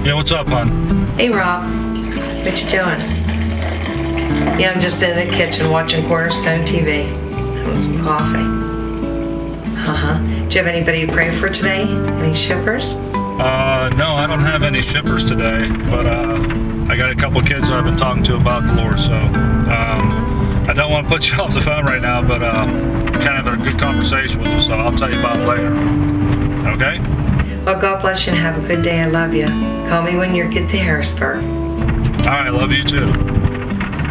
Yeah, what's up, hon? Hey, Rob. What you doing? Yeah, I'm just in the kitchen watching Cornerstone TV. Having some coffee. Do you have anybody to pray for today? Any shippers? No, I don't have any shippers today, but I got a couple of kids that I've been talking to about the Lord, so I don't want to put you off the phone right now, but kind of a good conversation with them, so I'll tell you about it later. Okay? Well, God bless you and have a good day. I love you. Call me when you get to Harrisburg. All right, love you too.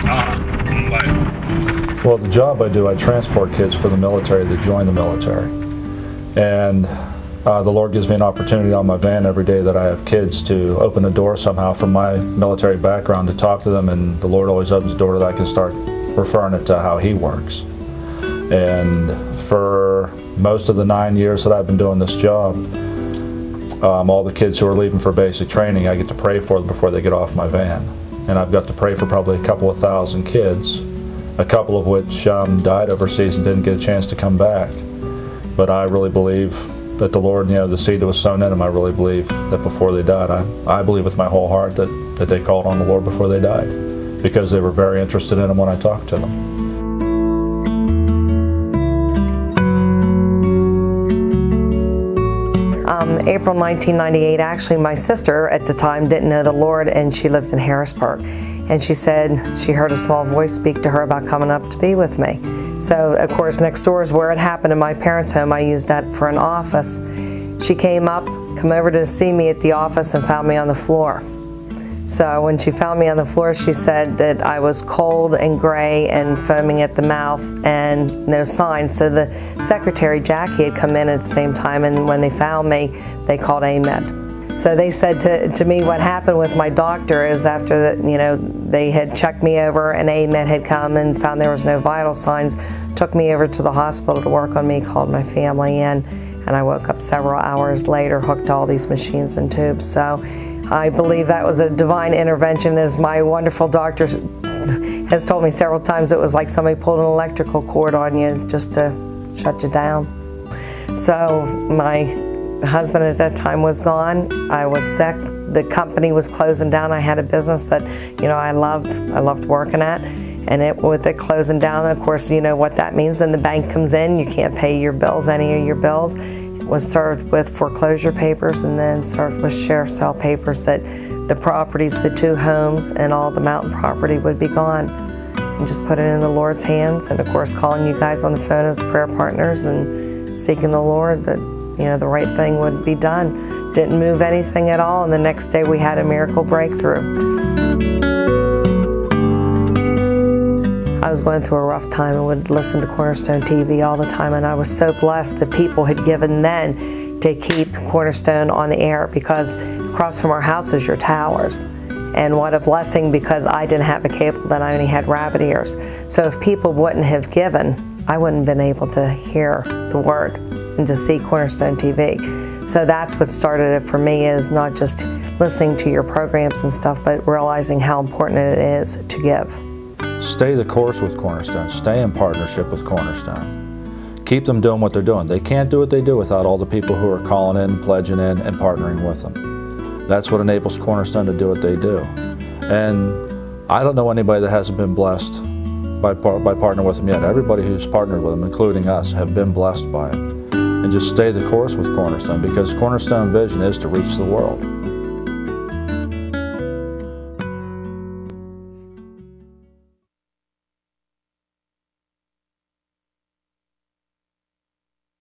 Bye. Well, the job I do, I transport kids for the military that join the military. And the Lord gives me an opportunity on my van every day that I have kids to open the door somehow from my military background to talk to them, and the Lord always opens the door that I can start referring it to how He works. And for most of the 9 years that I've been doing this job, all the kids who are leaving for basic training, I get to pray for them before they get off my van. And I've got to pray for probably a couple of thousand kids, a couple of which died overseas and didn't get a chance to come back. But I really believe that the Lord, the seed that was sown in them, I really believe that before they died, I believe with my whole heart that they called on the Lord before they died, because they were very interested in Him when I talked to them. April 1998, actually my sister at the time didn't know the Lord, and she lived in Harrisburg. And she said she heard a small voice speak to her about coming up to be with me. So of course next door is where it happened in my parents' home. I used that for an office. She came over to see me at the office and found me on the floor. So when she found me on the floor, she said that I was cold and gray and foaming at the mouth and no signs. So the secretary, Jackie, had come in at the same time, and when they found me, they called AMED. So they said to me what happened with my doctor is after they had checked me over and AMED had come and found there was no vital signs, took me over to the hospital to work on me, called my family in, and I woke up several hours later, hooked all these machines and tubes. So I believe that was a divine intervention, as my wonderful doctor has told me several times. It was like somebody pulled an electrical cord on you just to shut you down. So my husband at that time was gone. I was sick. The company was closing down. I had a business that I loved working at, and with it closing down, of course, you know what that means. Then the bank comes in. You can't pay your bills, any of your bills. Was served with foreclosure papers and then served with sheriff's sale papers that the properties, the 2 homes and all the mountain property would be gone, and just put it in the Lord's hands. And of course calling you guys on the phone as prayer partners and seeking the Lord that the right thing would be done. Didn't move anything at all, and the next day we had a miracle breakthrough. I was going through a rough time and would listen to Cornerstone TV all the time, and I was so blessed that people had given then to keep Cornerstone on the air, because across from our house is your towers. And what a blessing, because I didn't have a cable then, I only had rabbit ears. So if people wouldn't have given, I wouldn't have been able to hear the Word and to see Cornerstone TV. So that's what started it for me, is not just listening to your programs and stuff, but realizing how important it is to give. Stay the course with Cornerstone. Stay in partnership with Cornerstone. Keep them doing what they're doing. They can't do what they do without all the people who are calling in, pledging in, and partnering with them. That's what enables Cornerstone to do what they do. And I don't know anybody that hasn't been blessed by partnering with them yet. Everybody who's partnered with them, including us, have been blessed by it. And just stay the course with Cornerstone, because Cornerstone vision is to reach the world.